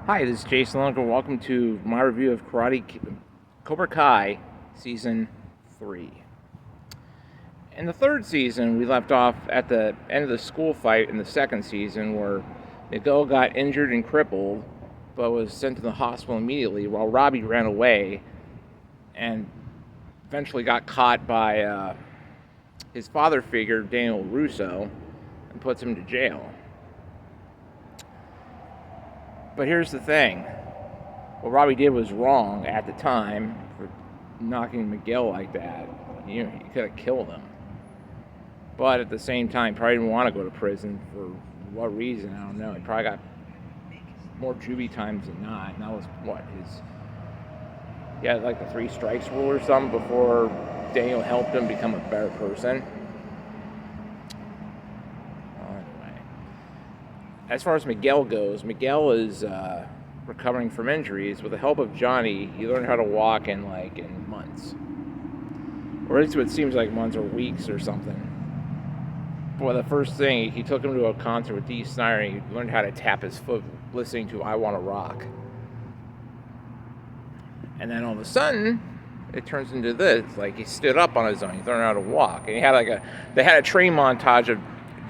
Hi, this is Jason Lunker. Welcome to my review of Cobra Kai Season 3. In the third season, we left off at the end of the school fight in the second season where Miguel got injured and crippled, but was sent to the hospital immediately while Robbie ran away and eventually got caught by his father figure, Daniel Russo, and puts him to jail. But here's the thing. What Robbie did was wrong at the time for knocking Miguel like that. He could have killed him. But at the same time, probably didn't want to go to prison. For what reason, I don't know. He probably got more juvie times than not. And that was he had like the 3 strikes rule or something before Daniel helped him become a better person. As far as Miguel goes, Miguel is recovering from injuries. With the help of Johnny, he learned how to walk in months. Or at least what seems like months or weeks or something. But the first thing, he took him to a concert with Dee Snider and he learned how to tap his foot listening to I Wanna Rock. And then all of a sudden, it turns into this. Like he stood up on his own, he learned how to walk. And they had a train montage of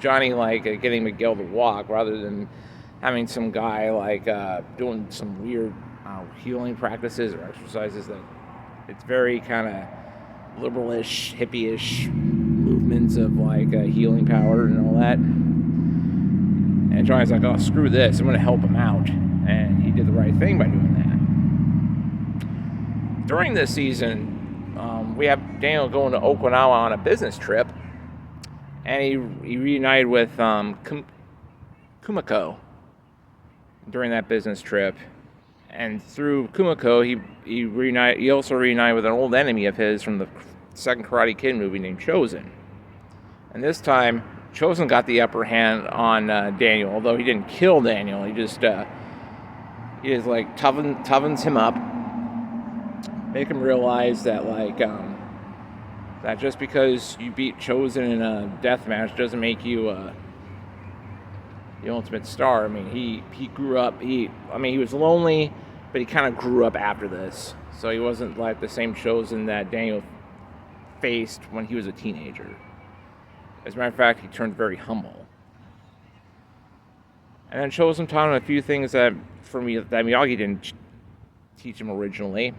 Johnny getting Miguel to walk rather than having some guy doing some weird healing practices or exercises that it's very kind of liberal-ish, hippie-ish movements of healing power and all that. And Johnny's like, oh, screw this, I'm going to help him out. And he did the right thing by doing that. During this season, we have Daniel going to Okinawa on a business trip. And he reunited with Kumiko during that business trip. And through Kumiko, he also reunited with an old enemy of his from the second Karate Kid movie named Chozen. And this time, Chozen got the upper hand on Daniel, although he didn't kill Daniel. He just toughens him up, make him realize that that just because you beat Chozen in a death match doesn't make you the ultimate star. I mean, he grew up. He was lonely, but he kind of grew up after this. So he wasn't like the same Chozen that Daniel faced when he was a teenager. As a matter of fact, he turned very humble. And then Chozen taught him a few things that Miyagi didn't teach him originally.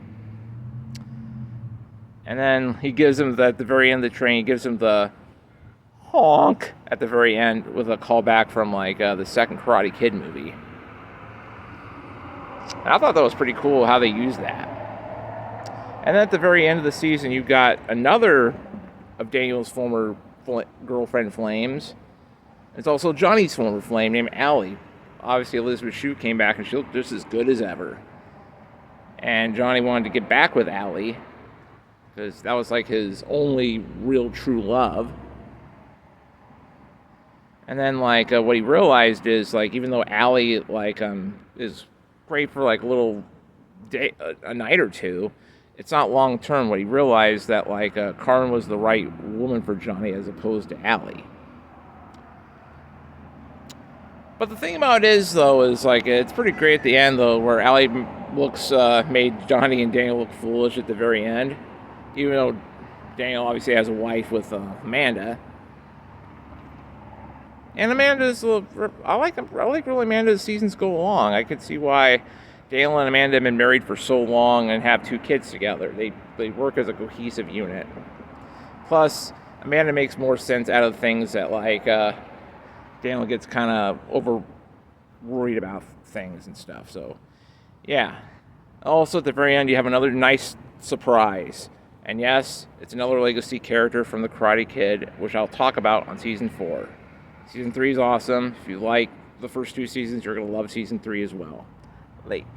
And then he gives him at the very end of the train, he gives him the honk at the very end with a callback from the second Karate Kid movie. And I thought that was pretty cool how they used that. And then at the very end of the season, you've got another of Daniel's former girlfriend flames. It's also Johnny's former flame named Allie. Obviously, Elizabeth Shue came back and she looked just as good as ever. And Johnny wanted to get back with Allie, because that was his only real true love. And then what he realized is even though Allie is great for a little day, a night or two, it's not long term. What he realized that Karen was the right woman for Johnny as opposed to Allie. But the thing about it is it's pretty great at the end though, where Allie made Johnny and Daniel look foolish at the very end. Even though Daniel obviously has a wife with Amanda. And Amanda's, I like really Amanda's seasons go along. I could see why Daniel and Amanda have been married for so long and have 2 kids together. They work as a cohesive unit. Plus, Amanda makes more sense out of things that Daniel gets kind of over worried about things and stuff. So, yeah. Also, at the very end, you have another nice surprise. And yes, it's another legacy character from the Karate Kid, which I'll talk about on Season 4. Season 3 is awesome. If you like the first 2 seasons, you're going to love Season 3 as well. Late.